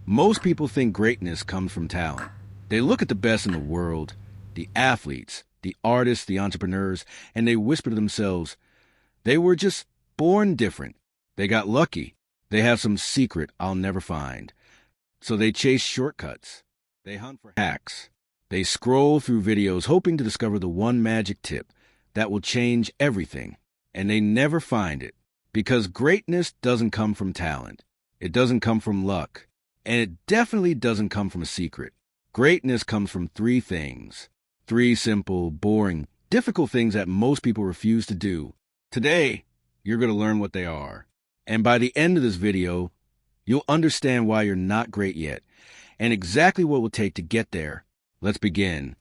Most people think greatness comes from talent. They look at the best in the world, the athletes, the artists, the entrepreneurs, and they whisper to themselves, they were just born different. They got lucky. They have some secret I'll never find. So they chase shortcuts. They hunt for hacks. They scroll through videos hoping to discover the one magic tip that will change everything. And they never find it. Because greatness doesn't come from talent. It doesn't come from luck. And it definitely doesn't come from a secret. Greatness comes from three things. Three simple, boring, difficult things that most people refuse to do. Today, you're going to learn what they are. And by the end of this video, you'll understand why you're not great yet and exactly what it will take to get there. Let's begin.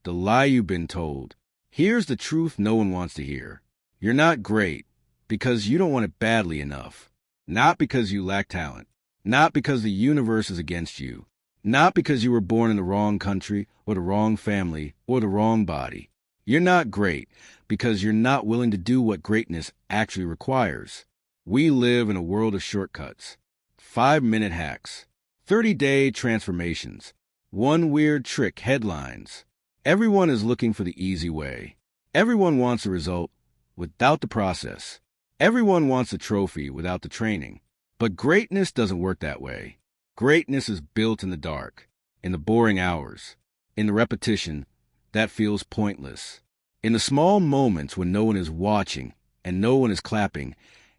The lie you've been told. Here's the truth no one wants to hear. You're not great because you don't want it badly enough. Not because you lack talent. Not because the universe is against you. Not because you were born in the wrong country or the wrong family or the wrong body. You're not great because you're not willing to do what greatness actually requires. We live in a world of shortcuts. 5-minute hacks. 30-day transformations. One weird trick headlines. Everyone is looking for the easy way. Everyone wants a result without the process. Everyone wants a trophy without the training. But greatness doesn't work that way. Greatness is built in the dark, in the boring hours, in the repetition that feels pointless, in the small moments when no one is watching and no one is clapping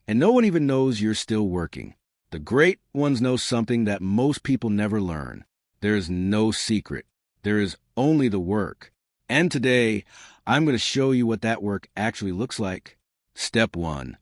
and no one even knows you're still working. The great ones know something that most people never learn. There is no secret. There is only the work. And today, I'm going to show you what that work actually looks like. Step 1.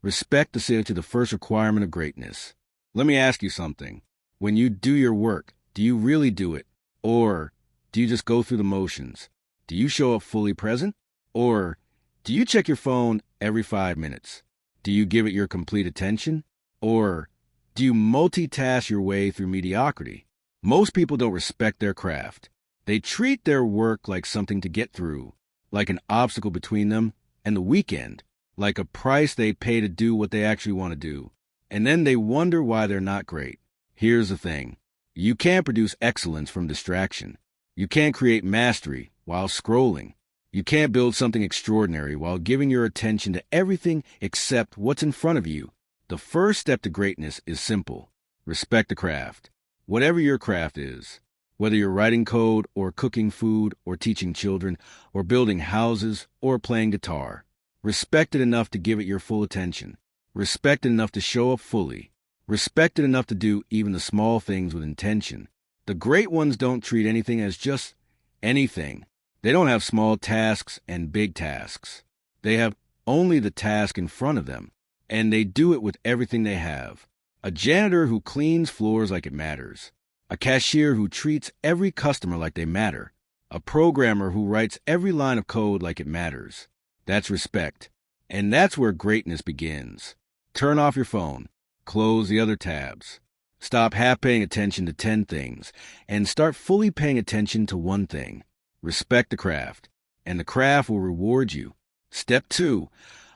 Respect the first requirement of greatness. Let me ask you something. When you do your work, do you really do it? Or do you just go through the motions? Do you show up fully present? Or do you check your phone every 5 minutes? Do you give it your complete attention? Or do you multitask your way through mediocrity? Most people don't respect their craft. They treat their work like something to get through, like an obstacle between them and the weekend, like a price they pay to do what they actually want to do. And then they wonder why they're not great. Here's the thing. You can't produce excellence from distraction. You can't create mastery while scrolling. You can't build something extraordinary while giving your attention to everything except what's in front of you. The first step to greatness is simple. Respect the craft. Whatever your craft is, whether you're writing code or cooking food or teaching children or building houses or playing guitar, respect it enough to give it your full attention. Respect it enough to show up fully. Respect it enough to do even the small things with intention. The great ones don't treat anything as just anything. They don't have small tasks and big tasks. They have only the task in front of them, and they do it with everything they have. A janitor who cleans floors like it matters. A cashier who treats every customer like they matter. A programmer who writes every line of code like it matters. That's respect. And that's where greatness begins. Turn off your phone. Close the other tabs. Stop half paying attention to 10 things and start fully paying attention to one thing. Respect the craft, and the craft will reward you. Step 2.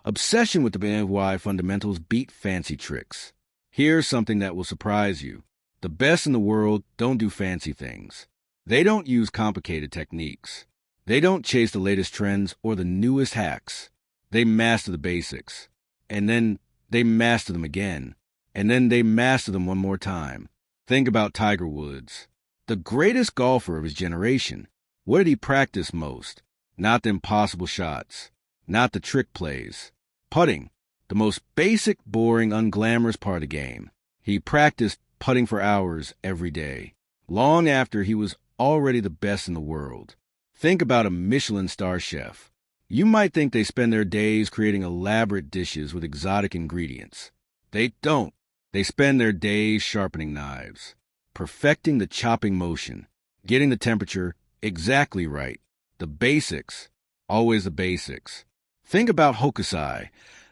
Obsession with the why fundamentals beat fancy tricks. Here's something that will surprise you. The best in the world don't do fancy things. They don't use complicated techniques. They don't chase the latest trends or the newest hacks. They master the basics. And then they master them again. And then they master them one more time. Think about Tiger Woods, the greatest golfer of his generation. What did he practice most? Not the impossible shots, not the trick plays. Putting, the most basic, boring, unglamorous part of the game. He practiced putting for hours every day, long after he was already the best in the world. Think about a Michelin star chef. You might think they spend their days creating elaborate dishes with exotic ingredients. They don't. They spend their days sharpening knives, perfecting the chopping motion, getting the temperature exactly right. The basics, always the basics. Think about Hokusai,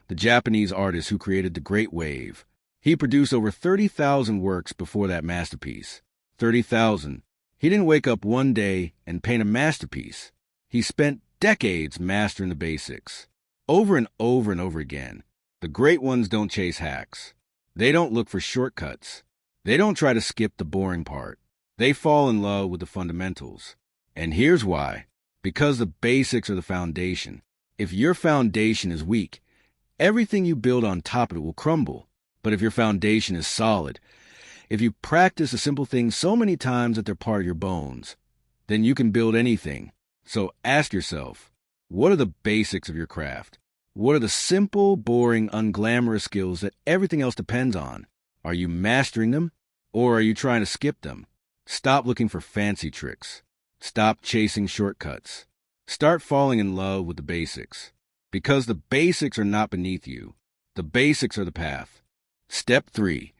the Japanese artist who created the Great Wave. He produced over 30,000 works before that masterpiece. 30,000. He didn't wake up one day and paint a masterpiece. He spent decades mastering the basics, over and over and over again. The great ones don't chase hacks. They don't look for shortcuts. They don't try to skip the boring part. They fall in love with the fundamentals. And here's why. Because the basics are the foundation. If your foundation is weak, everything you build on top of it will crumble. But if your foundation is solid, if you practice a simple thing so many times that they're part of your bones, then you can build anything. So ask yourself, what are the basics of your craft? What are the simple, boring, unglamorous skills that everything else depends on? Are you mastering them, or are you trying to skip them? Stop looking for fancy tricks. Stop chasing shortcuts. Start falling in love with the basics. Because the basics are not beneath you. The basics are the path. Step 3.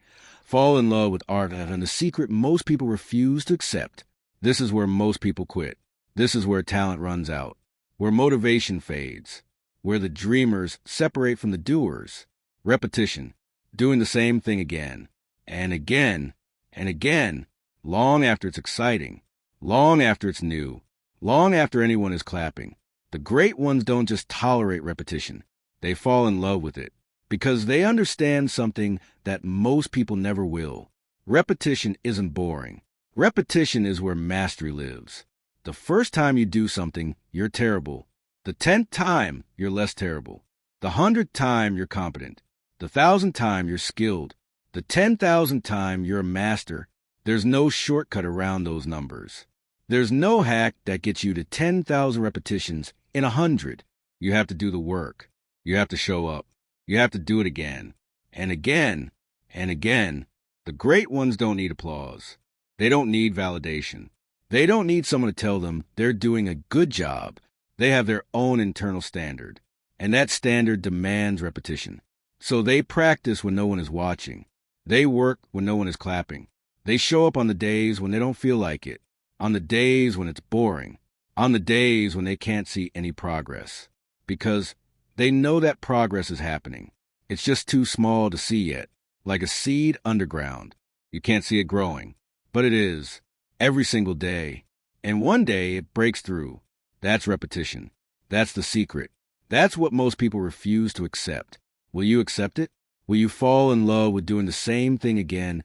Fall in love with art and the secret most people refuse to accept. This is where most people quit. This is where talent runs out. Where motivation fades. Where the dreamers separate from the doers. Repetition. Doing the same thing again. And again. And again. Long after it's exciting. Long after it's new. Long after anyone is clapping. The great ones don't just tolerate repetition. They fall in love with it. Because they understand something that most people never will. Repetition isn't boring. Repetition is where mastery lives. The first time you do something, you're terrible. The 10th time, you're less terrible. The 100th time, you're competent. The 1,000th time, you're skilled. The 10,000th time, you're a master. There's no shortcut around those numbers. There's no hack that gets you to 10,000 repetitions in 100. You have to do the work. You have to show up. You have to do it again. And again. And again. The great ones don't need applause. They don't need validation. They don't need someone to tell them they're doing a good job. They have their own internal standard. And that standard demands repetition. So they practice when no one is watching. They work when no one is clapping. They show up on the days when they don't feel like it. On the days when it's boring. On the days when they can't see any progress. Because they know that progress is happening. It's just too small to see yet. Like a seed underground. You can't see it growing. But it is. Every single day. And one day it breaks through. That's repetition. That's the secret. That's what most people refuse to accept. Will you accept it? Will you fall in love with doing the same thing again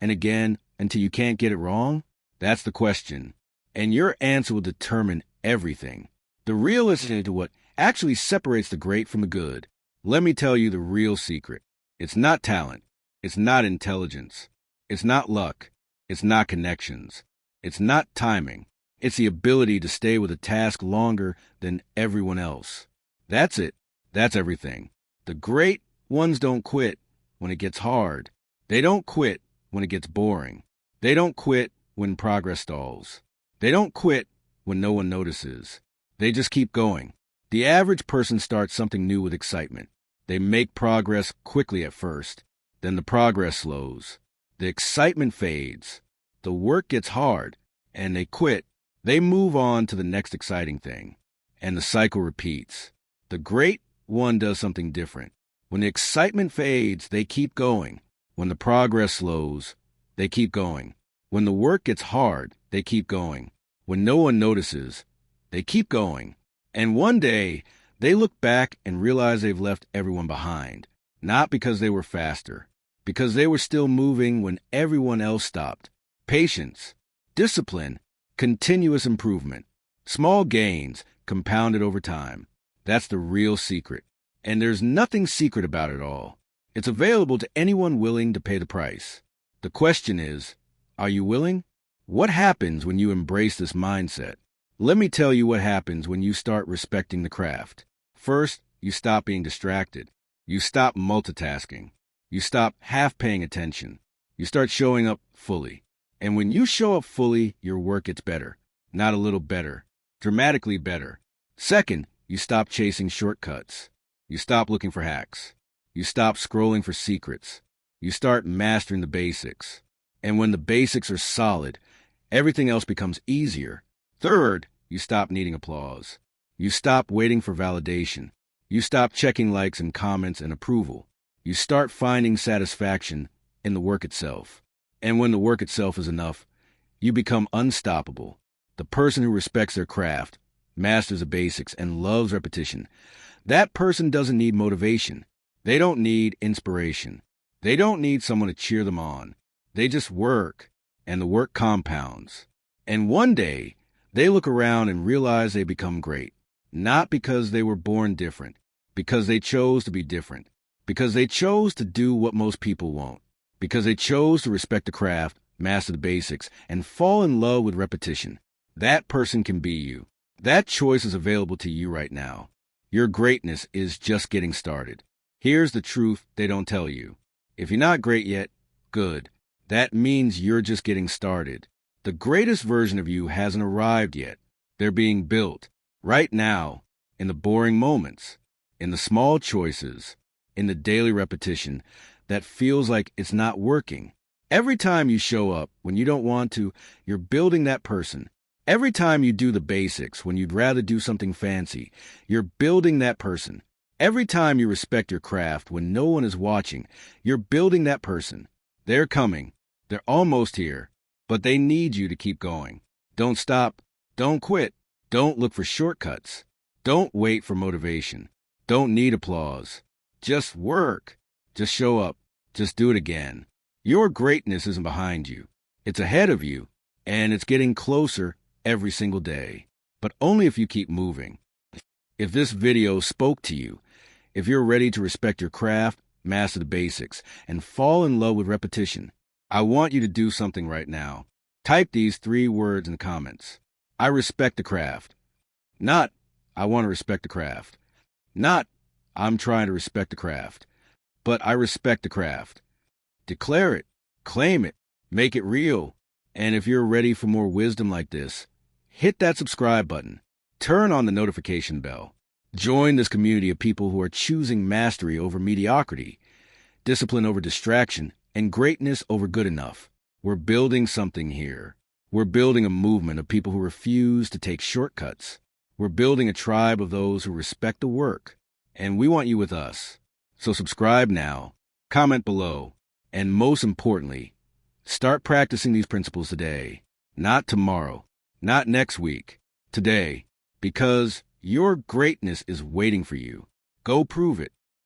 and again until you can't get it wrong? That's the question. And your answer will determine everything. The real answer to what actually separates the great from the good. Let me tell you the real secret. It's not talent. It's not intelligence. It's not luck. It's not connections. It's not timing. It's the ability to stay with a task longer than everyone else. That's it. That's everything. The great ones don't quit when it gets hard. They don't quit when it gets boring. They don't quit when progress stalls. They don't quit when no one notices. They just keep going. The average person starts something new with excitement. They make progress quickly at first. Then the progress slows. The excitement fades. The work gets hard. And they quit. They move on to the next exciting thing. And the cycle repeats. The great one does something different. When the excitement fades, they keep going. When the progress slows, they keep going. When the work gets hard, they keep going. When no one notices, they keep going. And one day, they look back and realize they've left everyone behind. Not because they were faster, because they were still moving when everyone else stopped. Patience, discipline, continuous improvement, small gains compounded over time. That's the real secret. And there's nothing secret about it all. It's available to anyone willing to pay the price. The question is, are you willing? What happens when you embrace this mindset? Let me tell you what happens when you start respecting the craft. First, you stop being distracted. You stop multitasking. You stop half paying attention. You start showing up fully. And when you show up fully, your work gets better. Not a little better. Dramatically better. Second, you stop chasing shortcuts. You stop looking for hacks. You stop scrolling for secrets. You start mastering the basics. And when the basics are solid, everything else becomes easier. Third, you stop needing applause. You stop waiting for validation. You stop checking likes and comments and approval. You start finding satisfaction in the work itself. And when the work itself is enough, you become unstoppable. The person who respects their craft, masters the basics, and loves repetition, that person doesn't need motivation. They don't need inspiration. They don't need someone to cheer them on. They just work, and the work compounds. And one day, they look around and realize they become great. Not because they were born different, because they chose to be different, because they chose to do what most people won't, because they chose to respect the craft, master the basics, and fall in love with repetition. That person can be you. That choice is available to you right now. Your greatness is just getting started. Here's the truth they don't tell you. If you're not great yet, good. That means you're just getting started. The greatest version of you hasn't arrived yet. They're being built right now, in the boring moments, in the small choices, in the daily repetition that feels like it's not working. Every time you show up when you don't want to, you're building that person. Every time you do the basics when you'd rather do something fancy, you're building that person. Every time you respect your craft when no one is watching, you're building that person. They're coming. They're almost here. But they need you to keep going. Don't stop. Don't quit. Don't look for shortcuts. Don't wait for motivation. Don't need applause. Just work. Just show up. Just do it again. Your greatness isn't behind you. It's ahead of you, and it's getting closer every single day. But only if you keep moving. If this video spoke to you, if you're ready to respect your craft, master the basics, and fall in love with repetition, I want you to do something right now. Type these 3 words in the comments. I respect the craft. Not, I want to respect the craft. Not, I'm trying to respect the craft. But I respect the craft. Declare it. Claim it. Make it real. And if you're ready for more wisdom like this, hit that subscribe button. Turn on the notification bell. Join this community of people who are choosing mastery over mediocrity, discipline over distraction, and greatness over good enough. We're building something here. We're building a movement of people who refuse to take shortcuts. We're building a tribe of those who respect the work. And we want you with us. So subscribe now, comment below, and most importantly, start practicing these principles today. Not tomorrow, not next week, today. Because your greatness is waiting for you. Go prove it.